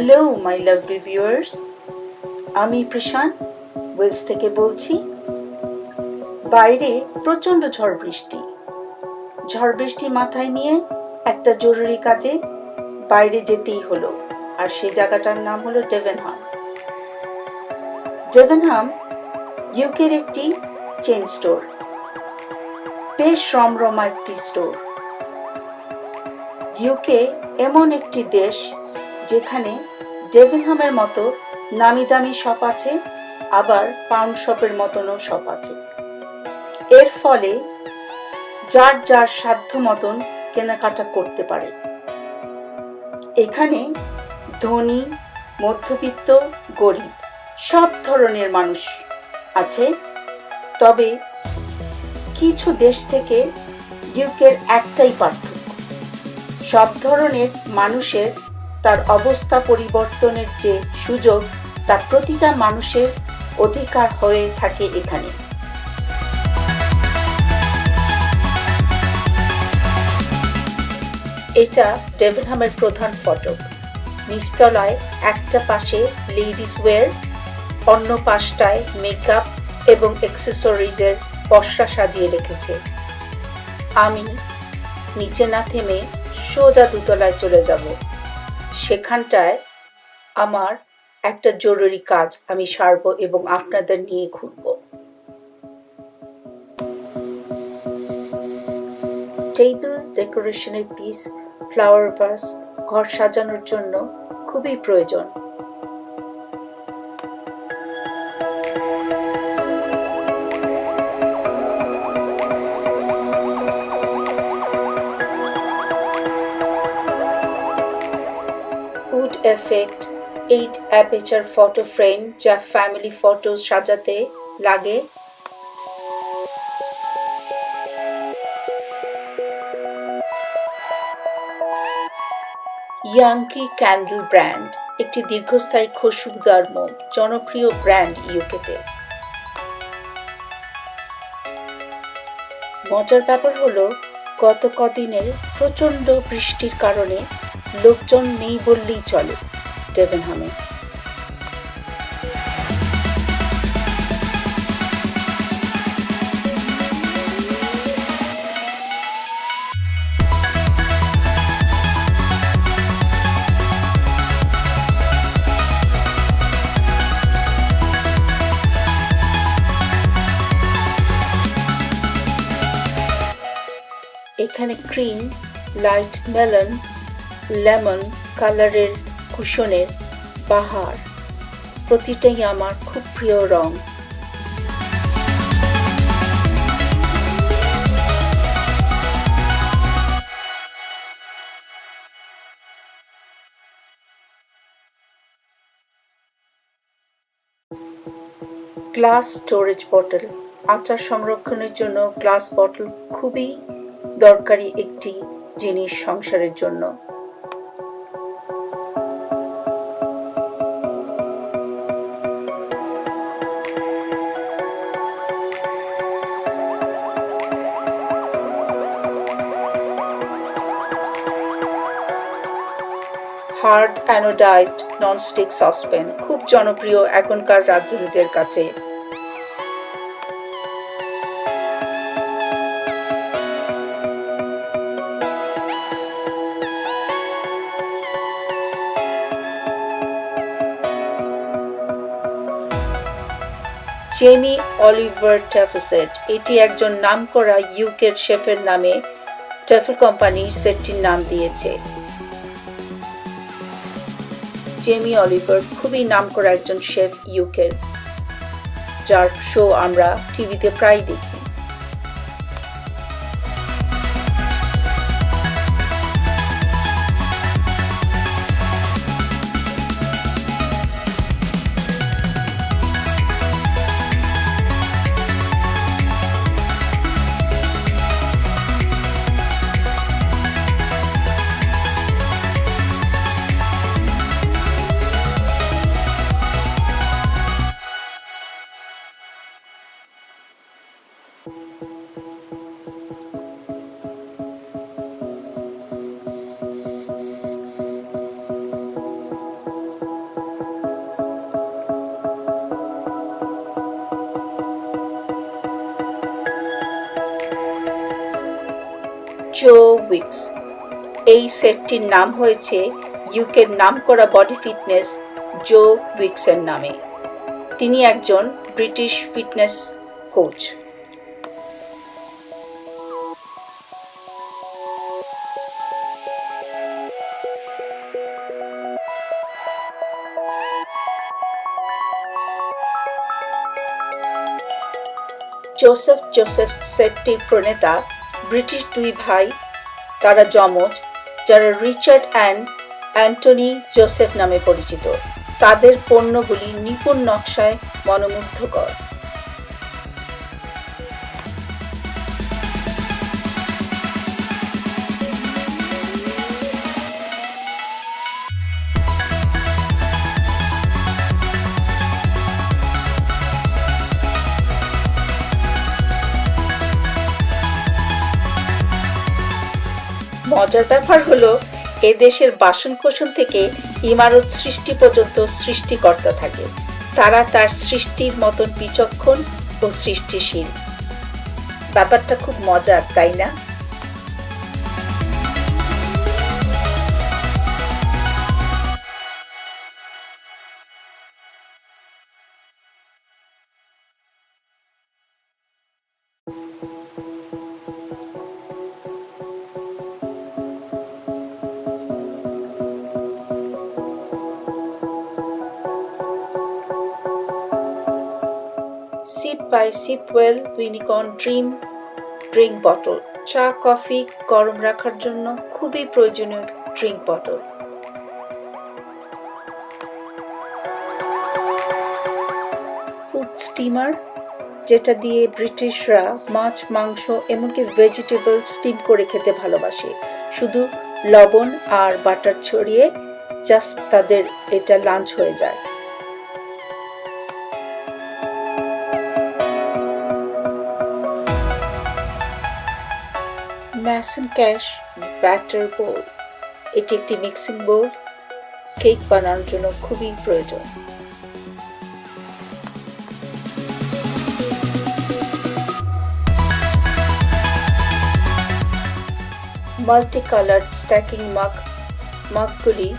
Hello my lovely viewers, আমি প্রশান্ত Wales থেকে বলছি। বাইরে প্রচণ্ড ঝড় বৃষ্টি মাথায় নিয়ে একটা জরুরি কাজে বাইরে যেতেই হলো, আর সেই জায়গাটার নাম হলো ডেভেনহাম ইউকের একটি চেইন স্টোর। বেশ রমরমা একটি স্টোর। ইউকে এমন একটি দেশ যেখানে ডেভেনহামের মতো নামি দামি শপ আছে, আবার পাউন্ড শপের মতনও শপ আছে। এর ফলে যার যার সাধ্য মতন কেনাকাটা করতে পারে। এখানে ধনী, মধ্যবিত্ত, গরিব সব ধরনের মানুষ আছে। তবে কিছু দেশ থেকে ইউকের একটাই পার্থক্য, সব ধরনের মানুষের তার অবস্থা পরিবর্তনের যে সুযোগ, তা প্রতিটা মানুষের অধিকার হয়ে থাকে এখানে। এটা ডেভেনহামের প্রধান ফটক। নিচতলায় একটা পাশে লেডিস ওয়্যার, অন্য পাশটায় মেকআপ এবং অ্যাক্সেসরিজের পসরা সাজিয়ে রেখেছে। আমি নিচে না থেমে সোজা দোতলায় চলে যাব। সেখানটায় আমার একটা জরুরি কাজ আমি সারব এবং আপনাদের নিয়ে ঘুরব। টেবিল ডেকোরেশনের পিস, ফ্লাওয়ার ভাস ঘর সাজানোর জন্য খুবই প্রয়োজন। Wood effect, 8 aperture photo frame যা ফ্যামিলি ফটো সাজাতে লাগে। ইয়াংকি ক্যান্ডেল ব্র্যান্ড একটি দীর্ঘস্থায়ী খুশবুদার মোম, জনপ্রিয় ব্র্যান্ড ইউকেতে। মজার ব্যাপার হলো, গত কদিনের প্রচণ্ড বৃষ্টির কারণে লোকজন নেই বললেই চলে ডেভেনহামে। এখানে ক্রিম, লাইট মেলন, লেমন কালারের কুশনের বাহার, প্রতিটাই আমার খুব প্রিয় রং। গ্লাস স্টোরেজ বটল, আচার সংরক্ষণের জন্য গ্লাস বটল খুবই দরকারি একটি জিনিস সংসারের জন্য। হার্ড অ্যানোডাইজড ননস্টিক সসপ্যান খুব জনপ্রিয় এখনকার রাঁধুনিদের কাছে। জেমি অলিভার ট্যাফেল, এটি একজন নামকরা ইউকের শেফের নামে ট্যাফেল কোম্পানি সেটটির নাম দিয়েছে। জেমি অলিভার খুবই নামকরা একজন শেফ ইউকের, যার শো আমরা টিভিতে প্রায় দেখি। জো উইকস। এই সেটটির নাম হয়েছে ইউকের নামকরা বডি ফিটনেস জো উইকসের নামে। তিনি একজন ব্রিটিশ ফিটনেস কোচ। জোসেফ সেটটির প্রণেতা ব্রিটিশ দুই ভাই, তারা যমজ, যারা রিচার্ড অ্যান্ড অ্যান্টনি জোসেফ নামে পরিচিত। তাদের পণ্যগুলি নিপুণ নকশায় মনোমুগ্ধকর। মজার ব্যাপার হলো, এদেশের বাসনকোসন থেকে ইমারত সৃষ্টি পর্যন্ত সৃষ্টিকর্তা থাকে। তারা তার সৃষ্টির মতন বিচক্ষণ ও সৃষ্টিশীল। ব্যাপারটা খুব মজার, তাই না? Sip by Sipwell unicorn dream drink bottle. চা কফি গরম রাখার জন্য খুবই প্রয়োজনীয় ড্রিঙ্ক বটল। ফুড স্টিমার, যেটা দিয়ে ব্রিটিশরা মাছ, মাংস, এমনকি ভেজিটেবল স্টিম করে খেতে ভালোবাসে। শুধু লবণ আর বাটার ছড়িয়ে জাস্ট তাদের এটা লাঞ্চ হয়ে যায়। ম্যাসন ক্যাশ ব্যাটার বোল, এটি একটি মিক্সিং বোল, কেক বানানোর জন্য খুবই প্রয়োজন। মাল্টি কালার্ড স্ট্যাকিং মাগগুলি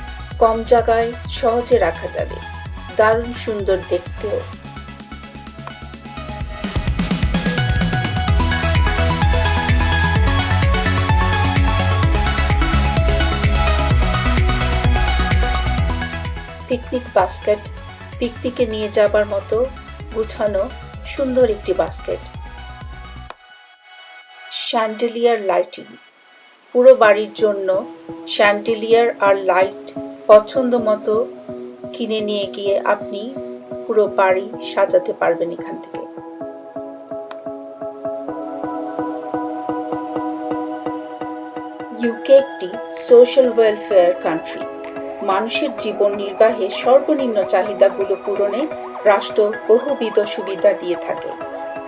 কম জায়গায় সহজে রাখা যাবে, দারুণ সুন্দর দেখতেও। পিকনিক বাস্কেট, পিকনিকে নিয়ে যাবার মতো গুছানো সুন্দর একটি বাস্কেট। শ্যান্ডেলিয়ার লাইটিং, পুরো বাড়ির জন্য শ্যান্ডেলিয়ার আর লাইট পছন্দ মতো কিনে নিয়ে গিয়ে আপনি পুরো বাড়ি সাজাতে পারবেন এখান থেকে। ইউকে একটি সোশ্যাল ওয়েলফেয়ার কান্ট্রি। মানুষের জীবন নির্বাহে সর্বনিম্ন চাহিদাগুলো পূরণে রাষ্ট্র বহুবিধ সুবিধা দিয়ে থাকে।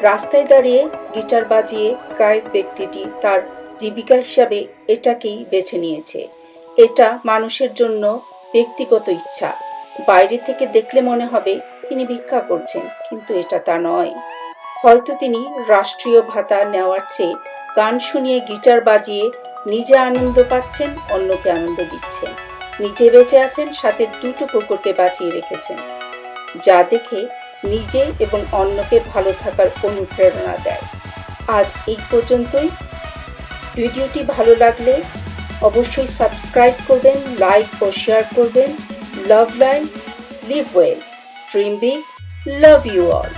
রাস্তায় দাঁড়িয়ে গিটার বাজিয়ে গায়ক ব্যক্তিটি তার জীবিকা হিসাবে এটাকেই বেছে নিয়েছে। এটা মানুষের জন্য ব্যক্তিগত ইচ্ছা। বাইরে থেকে দেখলে মনে হবে তিনি ভিক্ষা করছেন, কিন্তু এটা তা নয়। হয়তো তিনি রাষ্ট্রীয় ভাতা নেওয়ার চেয়ে গান শুনিয়ে গিটার বাজিয়ে নিজে আনন্দ পাচ্ছেন, অন্যকে আনন্দ দিচ্ছেন। নিজে বেঁচে আছেন, সাথে দুটো কুকুরকে বাঁচিয়ে রেখেছেন, যা দেখে নিজে এবং অন্যকে ভালো থাকার অনুপ্রেরণা দেয়। আজ এই পর্যন্তই। ভিডিওটি ভালো লাগলে অবশ্যই সাবস্ক্রাইব করবেন, লাইক ও শেয়ার করবেন। Love life, live well, dream big, love you all.